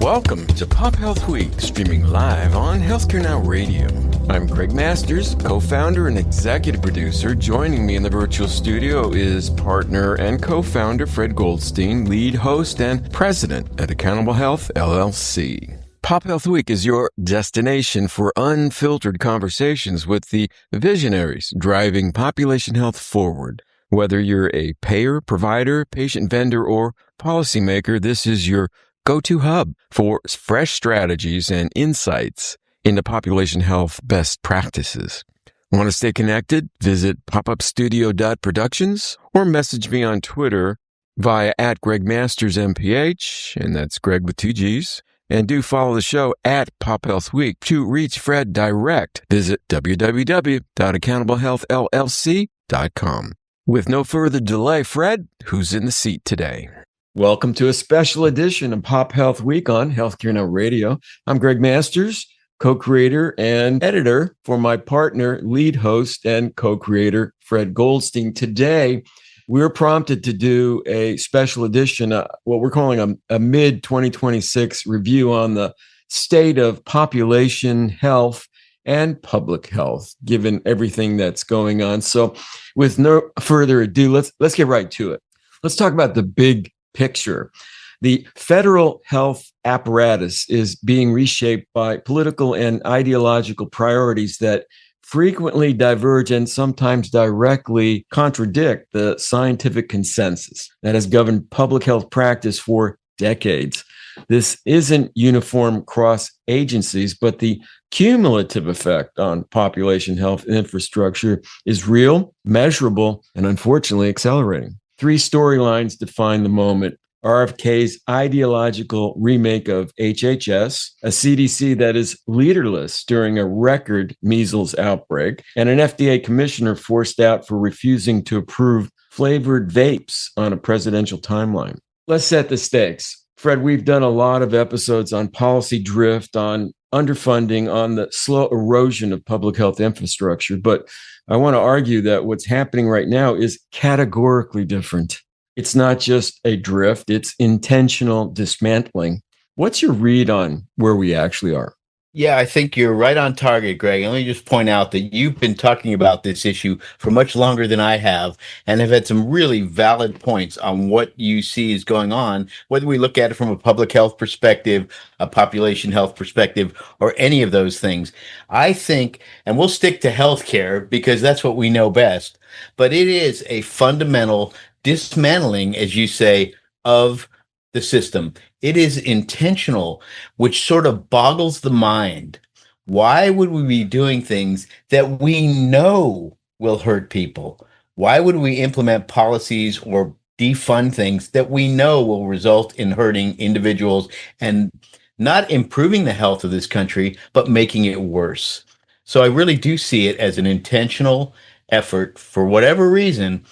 Welcome to PopHealth Week, streaming live on Healthcare Now Radio. I'm Gregg Masters, co-founder and executive producer. Joining me in the virtual studio is partner and co-founder Fred Goldstein, lead host and president at Accountable Health, LLC. PopHealth Week is your destination for unfiltered conversations with the visionaries driving population health forward. Whether you're a payer, provider, patient vendor, or policymaker, this is your go-to hub for fresh strategies and insights into population health best practices. Want to stay connected? Visit popupstudio.productions or message me on Twitter via @GreggMastersMPH, and that's Greg with 2 G's. And do follow the show at PopHealthWeek. To reach Fred direct, visit www.accountablehealthllc.com. With no further delay, Fred, who's in the seat today? Welcome to a special edition of Pop Health Week on Healthcare Now Radio. I'm Gregg Masters, co-creator and editor for my partner, lead host and co-creator, Fred Goldstein. Today, we're prompted to do a special edition, what we're calling a mid-2026 review on the state of population health and public health, given everything that's going on. So with no further ado, let's get right to it. Let's talk about the big picture. The federal health apparatus is being reshaped by political and ideological priorities that frequently diverge and sometimes directly contradict the scientific consensus that has governed public health practice for decades. This isn't uniform across agencies, but the cumulative effect on population health and infrastructure is real, measurable, and unfortunately accelerating. 3 storylines define the moment: RFK's ideological remake of HHS, a CDC that is leaderless during a record measles outbreak, and an FDA commissioner forced out for refusing to approve flavored vapes on a presidential timeline. Let's set the stakes. Fred, we've done a lot of episodes on policy drift, on underfunding, on the slow erosion of public health infrastructure, but I want to argue that what's happening right now is categorically different. It's not just a drift, it's intentional dismantling. What's your read on where we actually are? Yeah, I think you're right on target, Greg. Let me just point out that you've been talking about this issue for much longer than I have, and have had some really valid points on what you see is going on, whether we look at it from a public health perspective, a population health perspective, or any of those things. I think, and we'll stick to healthcare because that's what we know best, but it is a fundamental dismantling, as you say, of the system. It is intentional, which sort of boggles the mind. Why would we be doing things that we know will hurt people? Why would we implement policies or defund things that we know will result in hurting individuals and not improving the health of this country, but making it worse? So I really do see it as an intentional effort, for whatever reason,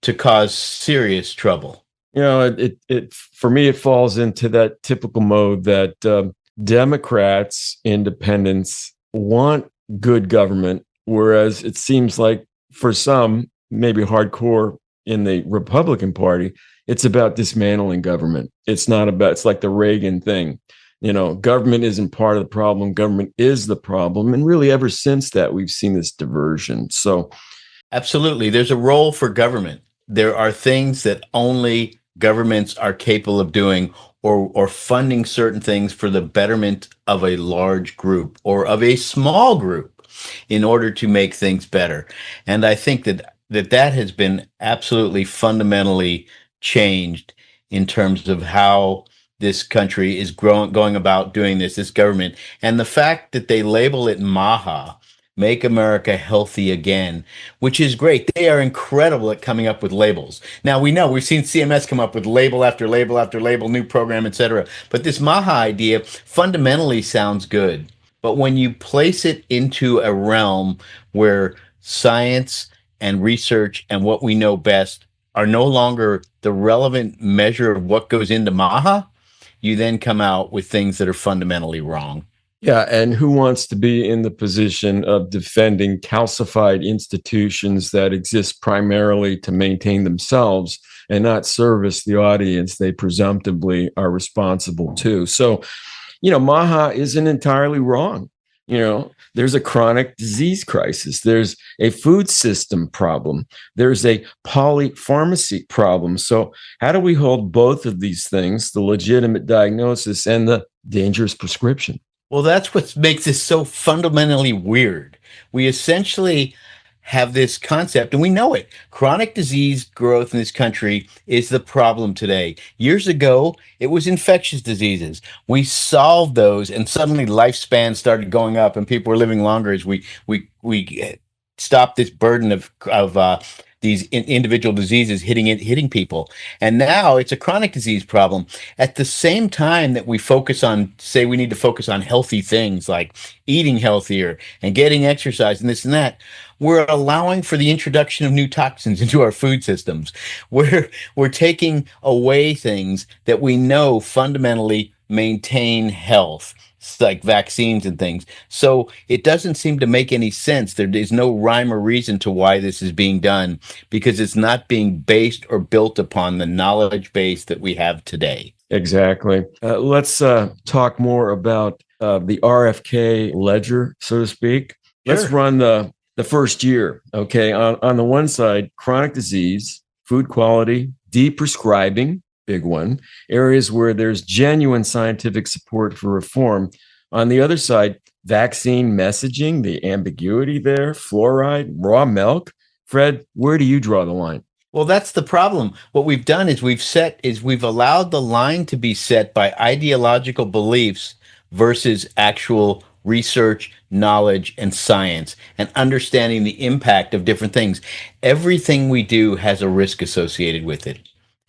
to cause serious trouble. You know, it for me, it falls into that typical mode that Democrats, independents want good government, whereas it seems like for some, maybe hardcore in the Republican Party, it's about dismantling government. It's like the Reagan thing. You know, government isn't part of the problem. Government is the problem. And really, ever since that, we've seen this diversion. So, absolutely, there's a role for government. There are things that only governments are capable of doing, or funding certain things for the betterment of a large group or of a small group in order to make things better. And I think that has been absolutely fundamentally changed in terms of how this country is going about doing this government. And the fact that they label it MAHA, Make America Healthy Again, which is great. They are incredible at coming up with labels. Now, we've seen CMS come up with label after label after label, new program, etc. But this MAHA idea fundamentally sounds good. But when you place it into a realm where science and research and what we know best are no longer the relevant measure of what goes into MAHA, you then come out with things that are fundamentally wrong. Yeah, and who wants to be in the position of defending calcified institutions that exist primarily to maintain themselves and not service the audience they presumptively are responsible to? So MAHA isn't entirely wrong. There's a chronic disease crisis. There's a food system problem. There's a polypharmacy problem. So how do we hold both of these things, the legitimate diagnosis and the dangerous prescription? Well, that's what makes this so fundamentally weird. We essentially have this concept, and we know it. Chronic disease growth in this country is the problem today. Years ago, it was infectious diseases. We solved those, and suddenly lifespans started going up, and people were living longer as we stopped this burden of these individual diseases hitting people. And now it's a chronic disease problem. At the same time that we say we need to focus on healthy things like eating healthier and getting exercise and this and that, we're allowing for the introduction of new toxins into our food systems. We're taking away things that we know fundamentally maintain health, like vaccines and things. So it doesn't seem to make any sense. There is no rhyme or reason to why this is being done, because it's not being based or built upon the knowledge base that we have today. Exactly. Let's talk more about the RFK ledger, so to speak. Sure. Let's run the first year. Okay. On the one side, chronic disease, food quality, deprescribing, big one, areas where there's genuine scientific support for reform. On the other side, vaccine messaging, the ambiguity there, fluoride, raw milk. Fred, where do you draw the line? Well, that's the problem. What we've done is we've allowed the line to be set by ideological beliefs versus actual research, knowledge, and science, and understanding the impact of different things. Everything we do has a risk associated with it.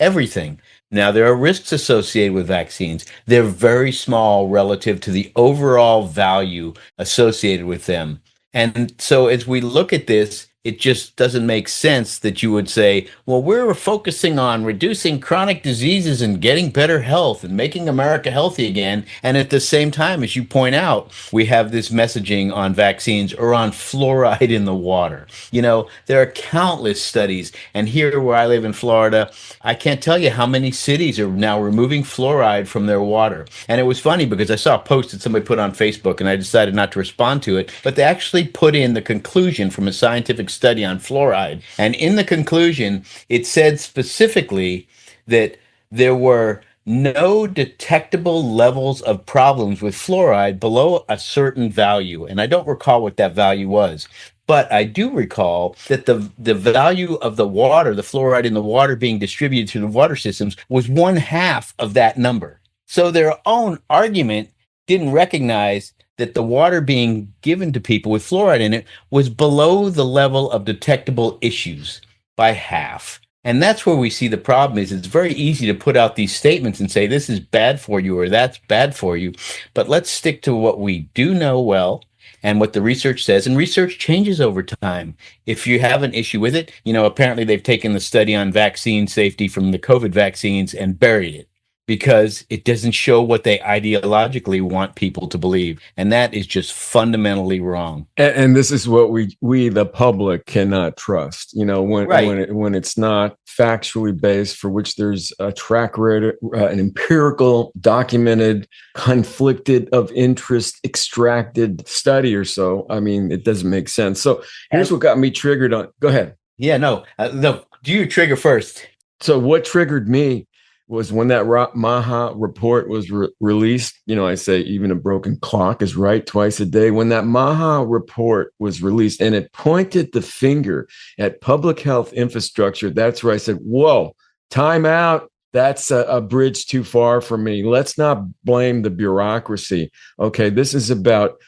Everything. Now, there are risks associated with vaccines. They're very small relative to the overall value associated with them. And so as we look at this, it just doesn't make sense that you would say, well, we're focusing on reducing chronic diseases and getting better health and making America healthy again. And at the same time, as you point out, we have this messaging on vaccines or on fluoride in the water. There are countless studies. And here where I live in Florida, I can't tell you how many cities are now removing fluoride from their water. And it was funny because I saw a post that somebody put on Facebook and I decided not to respond to it, but they actually put in the conclusion from a scientific study on fluoride. And in the conclusion, it said specifically that there were no detectable levels of problems with fluoride below a certain value. And I don't recall what that value was. But I do recall that the value of the water, the fluoride in the water being distributed through the water systems, was 1/2 of that number. So their own argument didn't recognize that the water being given to people with fluoride in it was below the level of detectable issues by half. And that's where we see the problem is. It's very easy to put out these statements and say, this is bad for you or that's bad for you. But let's stick to what we do know well and what the research says. And research changes over time. If you have an issue with it, apparently they've taken the study on vaccine safety from the COVID vaccines and buried it, because it doesn't show what they ideologically want people to believe. And that is just fundamentally wrong. And this is what we the public cannot trust, when it's not factually based, for which there's a track record, an empirical, documented, conflicted of interest, extracted study or so. I mean, it doesn't make sense. So here's what got me triggered on. Go ahead. Yeah, no, do you trigger first? So what triggered me was when that MAHA report was released. I say even a broken clock is right twice a day. When that MAHA report was released and it pointed the finger at public health infrastructure, that's where I said, whoa, time out. That's a bridge too far for me. Let's not blame the bureaucracy. Okay, this is about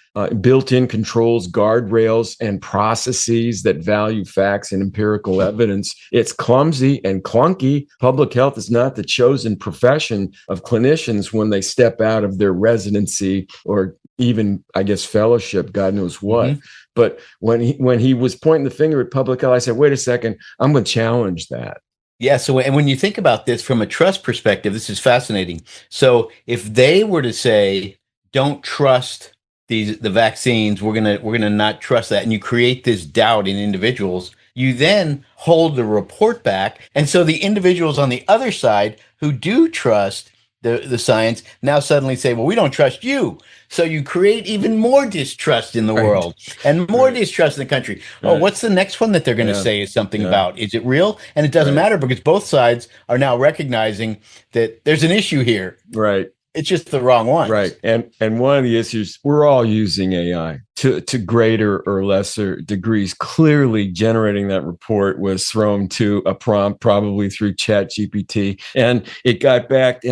built-in controls, guardrails, and processes that value facts and empirical evidence. It's clumsy and clunky. Public health is not the chosen profession of clinicians when they step out of their residency or even, I guess, fellowship, God knows what. Mm-hmm. But when he was pointing the finger at public health, I said, wait a second, I'm going to challenge that. Yeah. So, and when you think about this from a trust perspective, this is fascinating. So if they were to say, don't trust the vaccines, we're gonna not trust that, and you create this doubt in individuals, you then hold the report back. And so the individuals on the other side who do trust the science, now suddenly say, well, we don't trust you. So you create even more distrust in the world and more distrust in the country. Oh, what's the next one that they're going to say is something about? Is it real? And it doesn't matter because both sides are now recognizing that there's an issue here. Right. It's just the wrong one. Right. And one of the issues, we're all using AI to greater or lesser degrees. Clearly, generating that report was thrown to a prompt, probably through ChatGPT. And it got back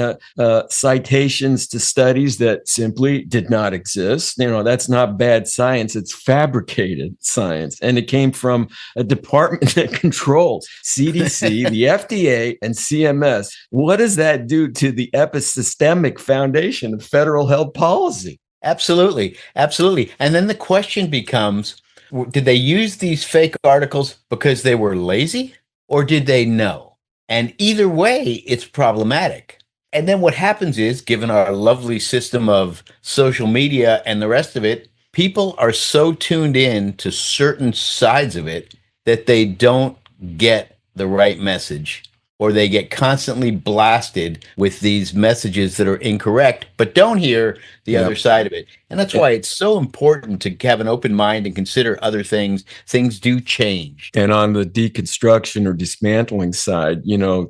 citations to studies that simply did not exist. That's not bad science. It's fabricated science. And it came from a department that controls CDC, the FDA, and CMS. What does that do to the epistemic foundation of federal health policy? Absolutely. Absolutely. And then the question becomes, did they use these fake articles because they were lazy or did they know? And either way, it's problematic. And then what happens is, given our lovely system of social media and the rest of it, people are so tuned in to certain sides of it that they don't get the right message, or they get constantly blasted with these messages that are incorrect, but don't hear the other side of it. And that's why it's so important to have an open mind and consider other things. Things do change. And on the deconstruction or dismantling side,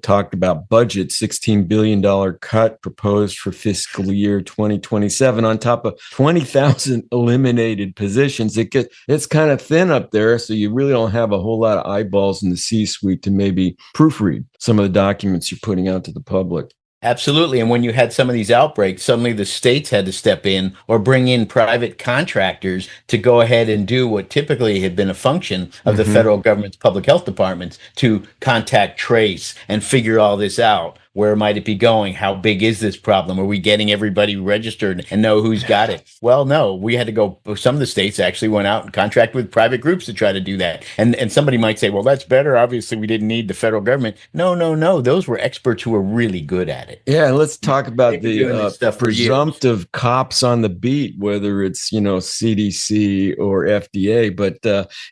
talked about budget, $16 billion cut proposed for fiscal year 2027 on top of 20,000 eliminated positions. It's kind of thin up there, so you really don't have a whole lot of eyeballs in the C-suite to maybe proofread some of the documents you're putting out to the public. Absolutely. And when you had some of these outbreaks, suddenly the states had to step in or bring in private contractors to go ahead and do what typically had been a function of the federal government's public health departments to contact trace and figure all this out. Where might it be going? How big is this problem? Are we getting everybody registered and know who's got it? Well, no, we had to go. Some of the states actually went out and contract with private groups to try to do that. And somebody might say, well, that's better. Obviously, we didn't need the federal government. No. Those were experts who were really good at it. Yeah, let's talk about the presumptive cops on the beat, whether it's, CDC or FDA. But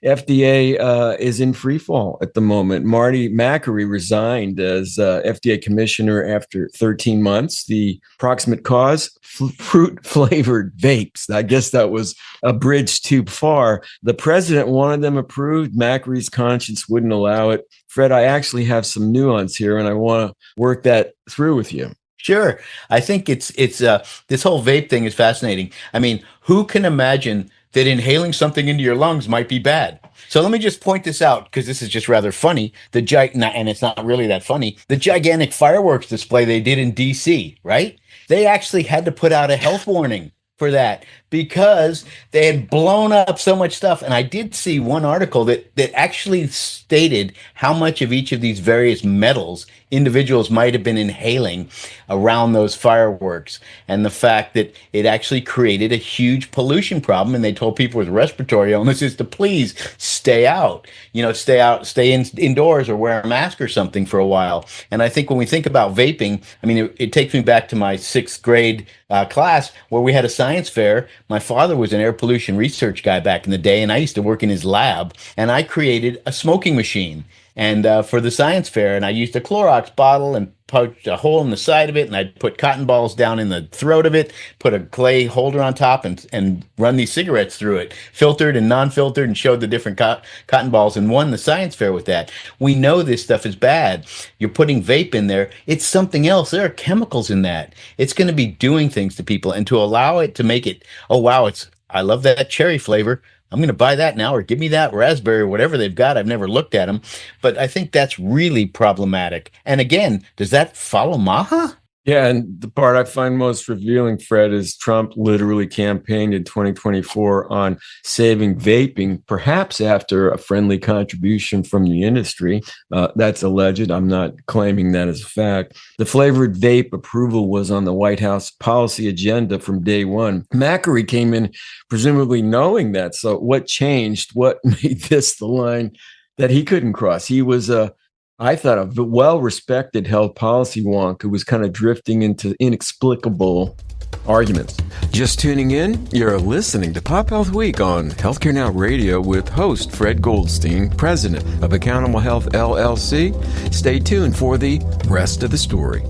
FDA is in free fall at the moment. Marty Makary resigned as FDA commissioner after 13 months. The proximate cause, fruit-flavored vapes. I guess that was a bridge too far. The president wanted them approved. Makary's conscience wouldn't allow it. Fred, I actually have some nuance here, and I want to work that through with you. Sure. I think it's this whole vape thing is fascinating. I mean, who can imagine that inhaling something into your lungs might be bad? So let me just point this out, because this is just rather funny. And it's not really that funny. The gigantic fireworks display they did in DC, right? They actually had to put out a health warning for that because they had blown up so much stuff. And I did see one article that actually stated how much of each of these various metals individuals might have been inhaling around those fireworks, and the fact that it actually created a huge pollution problem. And they told people with respiratory illnesses to please stay out, stay indoors or wear a mask or something for a while. And I think when we think about vaping, I mean, it takes me back to my 6th grade class where we had a science fair. My father was an air pollution research guy back in the day, and I used to work in his lab, and I created a smoking machine. And for the science fair, and I used a Clorox bottle and poked a hole in the side of it, and I'd put cotton balls down in the throat of it, put a clay holder on top, and run these cigarettes through it, filtered and non-filtered, and showed the different cotton balls, and won the science fair with that. We know this stuff is bad. You're putting vape in there. It's something else. There are chemicals in that. It's going to be doing things to people, and to allow it to make it, oh, wow, I love that cherry flavor. I'm going to buy that now, or give me that raspberry or whatever they've got. I've never looked at them, but I think that's really problematic. And again, does that follow MAHA? Yeah, and the part I find most revealing, Fred, is Trump literally campaigned in 2024 on saving vaping, perhaps after a friendly contribution from the industry. That's alleged. I'm not claiming that as a fact. The flavored vape approval was on the White House policy agenda from day one. Makary came in presumably knowing that. So what changed? What made this the line that he couldn't cross? He was I thought, a well-respected health policy wonk who was kind of drifting into inexplicable arguments. Just tuning in? You're listening to PopHealth Week on Healthcare Now Radio with host Fred Goldstein, president of Accountable Health LLC. Stay tuned for the rest of the story.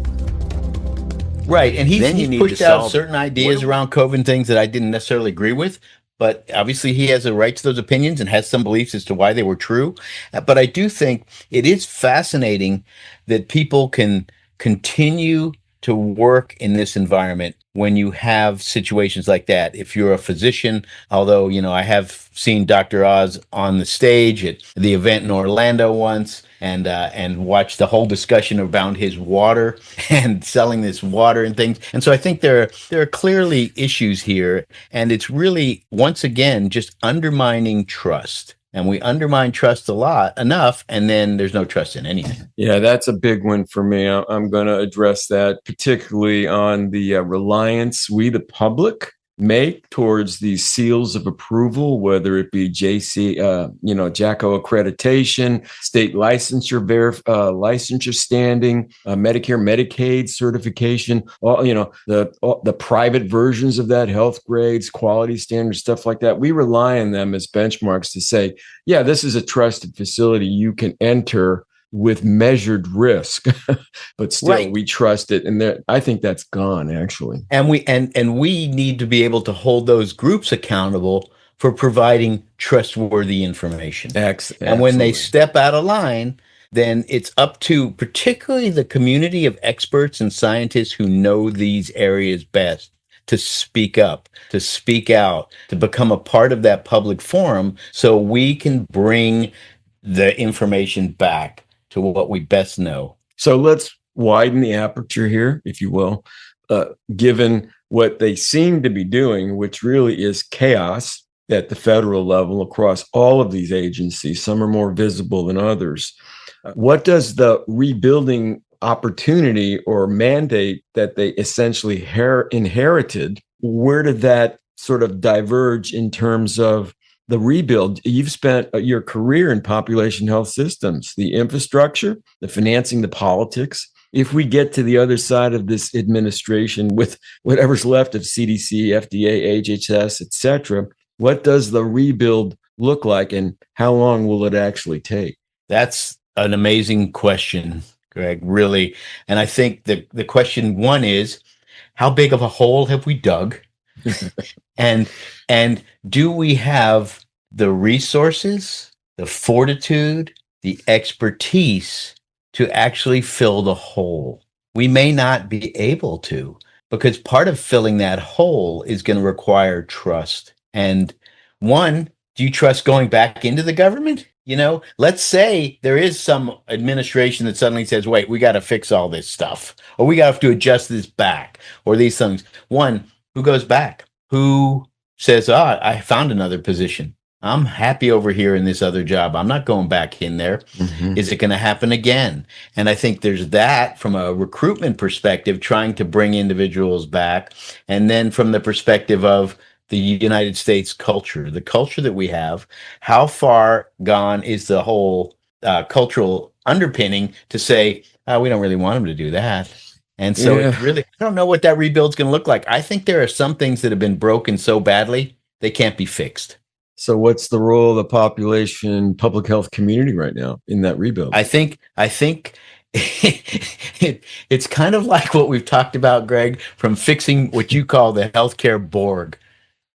Right. And Then you he's need to pushed out solve it. certain ideas around COVID and things that I didn't necessarily agree with. But obviously, he has a right to those opinions and has some beliefs as to why they were true. But I do think it is fascinating that people can continue to work in this environment when you have situations like that. If you're a physician, although, I have seen Dr. Oz on the stage at the event in Orlando once, and watched the whole discussion around his water and selling this water and things. And so I think there are clearly issues here, and it's really, once again, just undermining trust. And we undermine trust enough, and then there's no trust in anything. Yeah, that's a big one for me. I'm going to address that, particularly on the reliance we, the public, make towards these seals of approval, whether it be JACO accreditation, state licensure, licensure standing, Medicare, Medicaid certification, all, the private versions of that, health grades, quality standards, stuff like that. We rely on them as benchmarks to say, yeah, this is a trusted facility. You can enter with measured risk, but still right. We trust it. And I think that's gone, actually. And we need to be able to hold those groups accountable for providing trustworthy information. And when they step out of line, then it's up to particularly the community of experts and scientists who know these areas best to speak up, to speak out, to become a part of that public forum so we can bring the information back to what we best know. So let's widen the aperture here, if you will, given what they seem to be doing, which really is chaos at the federal level across all of these agencies. Some are more visible than others. What does the rebuilding opportunity or mandate that they essentially inherited, where did that sort of diverge in terms of the rebuild? You've spent your career in population health systems, the infrastructure, the financing, the politics. If we get to the other side of this administration with whatever's left of CDC, FDA, HHS, et cetera, what does the rebuild look like and how long will it actually take? That's an amazing question, Greg, really. And I think the question one is, how big of a hole have we dug? And do we have the resources, the fortitude, the expertise to actually fill the hole? We may not be able to, because part of filling that hole is going to require trust. And one, do you trust going back into the government? Let's say there is some administration that suddenly says, wait, we got to fix all this stuff, or we got to adjust this back, or these things. One, who goes back? Who says, I found another position. I'm happy over here in this other job. I'm not going back in there. Mm-hmm. Is it going to happen again? And I think there's that from a recruitment perspective, trying to bring individuals back. And then from the perspective of the United States culture, the culture that we have, how far gone is the whole cultural underpinning to say, we don't really want them to do that. And so It's really, I don't know what that rebuild's going to look like. I think there are some things that have been broken so badly, they can't be fixed. So what's the role of the population public health community right now in that rebuild? I think it's kind of like what we've talked about, Greg, from fixing what you call the healthcare Borg,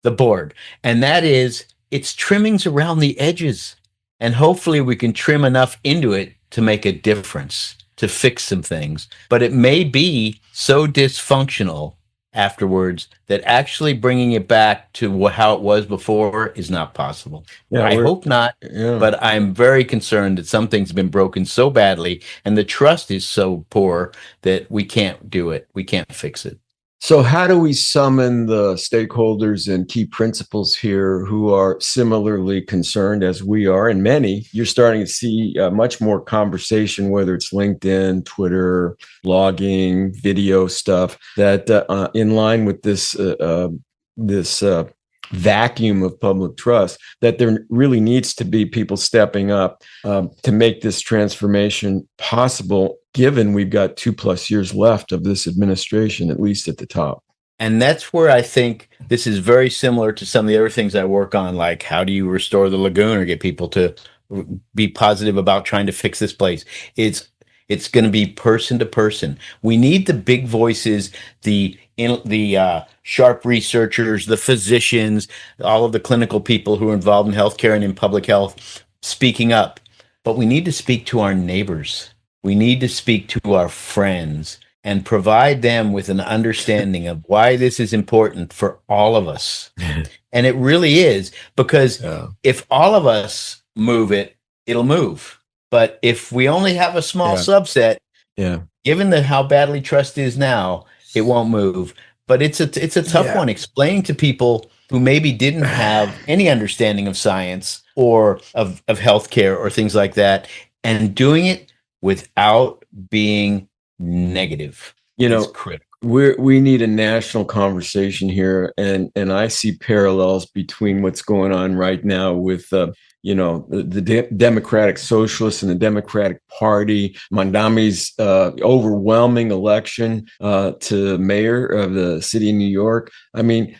the Borg. And that is, it's trimmings around the edges. And hopefully we can trim enough into it to make a difference, to fix some things. But it may be so dysfunctional afterwards that actually bringing it back to how it was before is not possible. Yeah, I hope not, but I'm very concerned that some things have been broken so badly and the trust is so poor that we can't do it. We can't fix it. So how do we summon the stakeholders and key principals here who are similarly concerned as we are? And many, you're starting to see much more conversation, whether it's LinkedIn, Twitter, blogging, video stuff, that in line with this vacuum of public trust, that there really needs to be people stepping up to make this transformation possible, given we've got 2+ years left of this administration, at least at the top. And that's where I think this is very similar to some of the other things I work on, like how do you restore the lagoon or get people to be positive about trying to fix this place? It's going to be person to person. We need the big voices, the sharp researchers, the physicians, all of the clinical people who are involved in healthcare and in public health speaking up. But we need to speak to our neighbors. We need to speak to our friends and provide them with an understanding of why this is important for all of us. And it really is, because if all of us move it, it'll move. But if we only have a small subset, given how badly trust is now, it won't move. But it's a tough one, explaining to people who maybe didn't have any understanding of science or of healthcare or things like that, and doing it without being negative. It's critical. We need a national conversation here, and I see parallels between what's going on right now with the Democratic Socialists and the Democratic Party. Mondami's overwhelming election to mayor of the city of New York. I mean,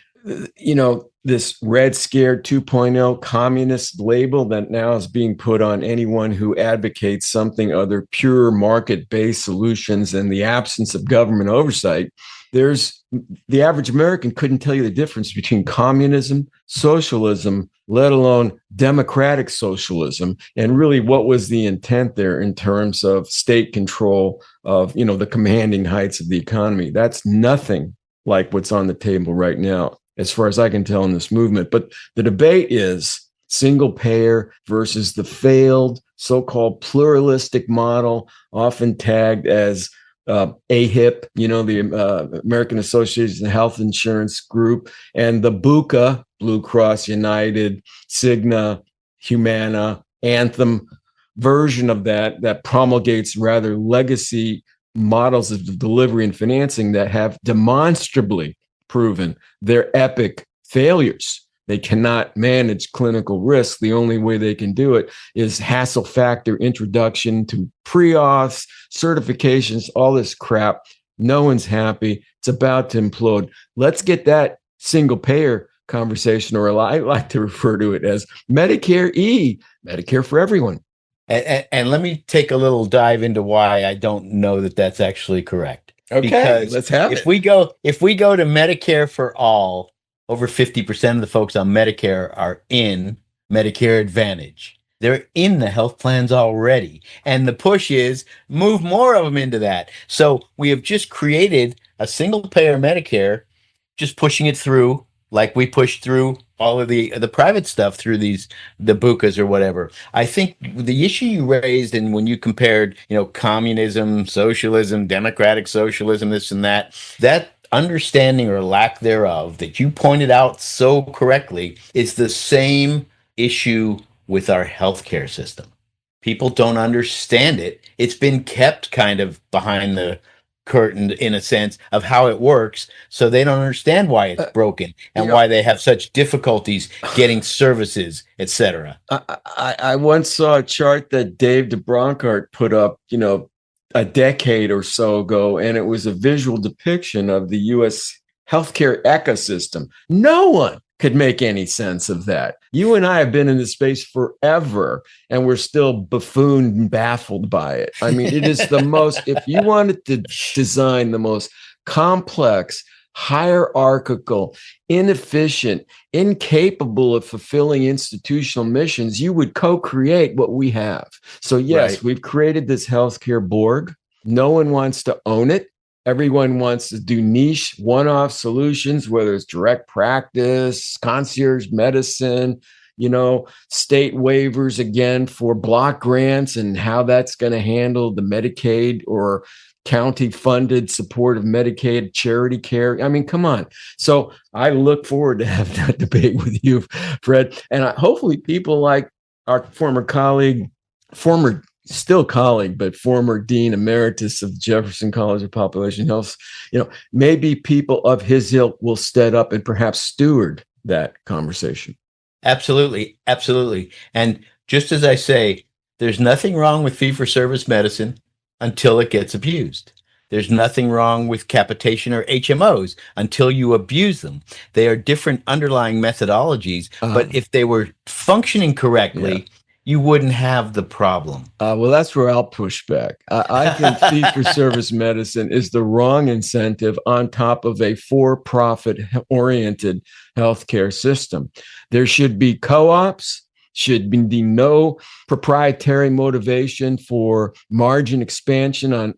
this Red Scare 2.0 communist label that now is being put on anyone who advocates something other pure market-based solutions in the absence of government oversight. The average American couldn't tell you the difference between communism, socialism, let alone democratic socialism, and really what was the intent there in terms of state control of, the commanding heights of the economy. That's nothing like what's on the table right now, as far as I can tell in this movement. But the debate is single payer versus the failed so-called pluralistic model, often tagged as AHIP, the American Association of Health Insurance Group, and the BUCA, Blue Cross United, Cigna, Humana, Anthem version of that promulgates rather legacy models of delivery and financing that have demonstrably proven their epic failures. They cannot manage clinical risk. The only way they can do it is hassle factor introduction to pre-auths, certifications, all this crap. No one's happy. It's about to implode. Let's get that single payer conversation, or I like to refer to it as Medicare Medicare for everyone. And let me take a little dive into why I don't know that that's actually correct. Okay, because let's have it. If we go to Medicare for all, over 50% of the folks on Medicare are in Medicare Advantage. They're in the health plans already. And the push is move more of them into that. So we have just created a single payer Medicare, just pushing it through like we push through all of the private stuff through the BUCAs or whatever. I think the issue you raised, and when you compared, communism, socialism, democratic socialism, this and that understanding or lack thereof that you pointed out so correctly is the same issue with our healthcare system. People don't understand it. It's been kept kind of behind the curtain in a sense of how it works, so they don't understand why it's broken and why they have such difficulties getting services, etc. I once saw a chart that Dave DeBronkart put up, a decade or so ago, and it was a visual depiction of the U.S. healthcare ecosystem. No one could make any sense of that. You and I have been in this space forever, and we're still buffooned and baffled by it. I mean, it is the most, if you wanted to design the most complex, hierarchical, inefficient, incapable of fulfilling institutional missions, you would co-create what we have. So yes, we've created this healthcare Borg. No one wants to own it. Everyone wants to do niche one-off solutions, whether it's direct practice, concierge medicine, state waivers again for block grants and how that's going to handle the Medicaid or county-funded support of Medicaid charity care. I mean, come on. So I look forward to having that debate with you, Fred. And hopefully people like our former Dean Emeritus of Jefferson College of Population Health, maybe people of his ilk will stand up and perhaps steward that conversation. Absolutely. Absolutely. And just as I say, there's nothing wrong with fee-for-service medicine until it gets abused. There's nothing wrong with capitation or HMOs until you abuse them. They are different underlying methodologies, but if they were functioning correctly, you wouldn't have the problem. Well, that's where I'll push back. I think fee-for-service medicine is the wrong incentive on top of a for-profit oriented healthcare system. There should be co-ops, should be no proprietary motivation for margin expansion on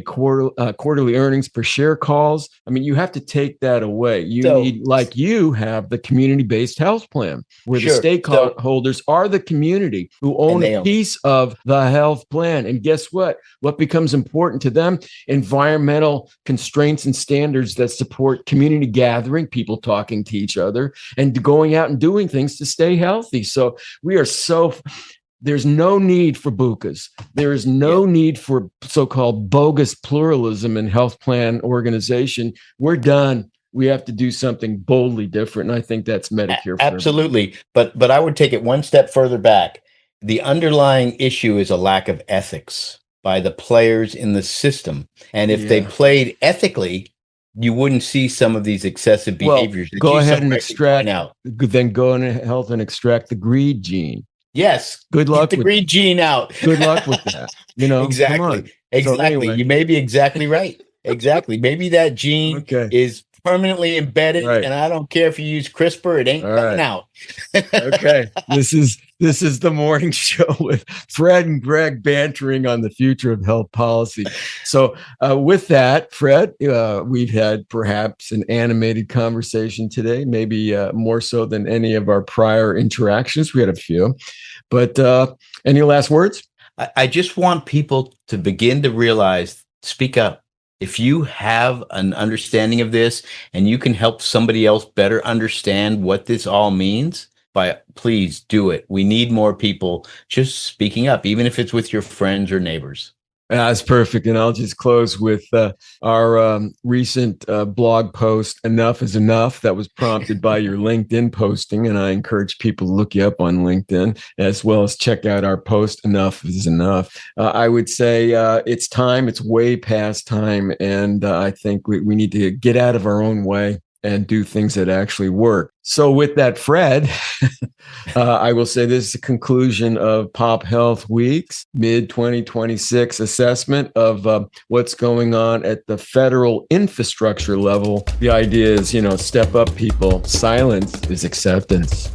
quarterly earnings per share calls. I mean, you have to take that away. You need, like you have, the community-based health plan, where the stakeholders are the community who own a piece of the health plan. And guess what? What becomes important to them? Environmental constraints and standards that support community gathering, people talking to each other, and going out and doing things to stay healthy. So there's no need for bucas. There is no need for so-called bogus pluralism in health plan organization. We're done. We have to do something boldly different. And I think that's Medicare. Absolutely. But I would take it one step further back. The underlying issue is a lack of ethics by the players in the system. And if they played ethically, you wouldn't see some of these excessive behaviors. Well, go ahead and extract out. Then go into health and extract the greed gene. Yes. Good luck. Get the greed gene out. Good luck with that. Exactly. Exactly. So anyway. You may be exactly right. Exactly. Maybe that gene is permanently embedded, and I don't care if you use CRISPR, it ain't coming out. Okay. This is the morning show with Fred and Gregg bantering on the future of health policy. So with that, Fred, we've had perhaps an animated conversation today, maybe more so than any of our prior interactions. We had a few, but any last words? I just want people to begin to realize, speak up. If you have an understanding of this and you can help somebody else better understand what this all means, please do it. We need more people just speaking up, even if it's with your friends or neighbors. That's perfect. And I'll just close with our recent blog post, Enough is Enough, that was prompted by your LinkedIn posting. And I encourage people to look you up on LinkedIn, as well as check out our post, Enough is Enough. I would say it's time. It's way past time. And I think we need to get out of our own way and do things that actually work. So with that, Fred, I will say this is the conclusion of PopHealth Week's mid-2026 assessment of what's going on at the federal infrastructure level. The idea is, step up, people. Silence is acceptance.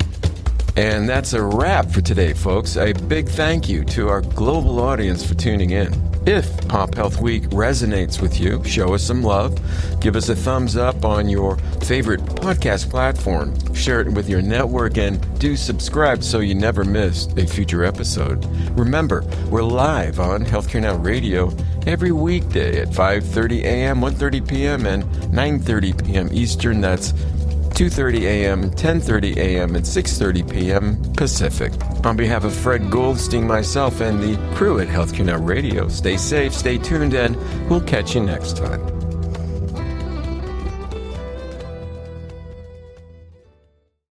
And that's a wrap for today, folks. A big thank you to our global audience for tuning in. If PopHealth Week resonates with you, show us some love. Give us a thumbs up on your favorite podcast platform. Share it with your network and do subscribe so you never miss a future episode. Remember, we're live on Healthcare Now Radio every weekday at 5:30 a.m., 1:30 p.m., and 9:30 p.m. Eastern. That's 2:30 a.m., 10:30 a.m., and 6:30 p.m. Pacific. On behalf of Fred Goldstein, myself, and the crew at Healthcare Now Radio, stay safe, stay tuned, and we'll catch you next time.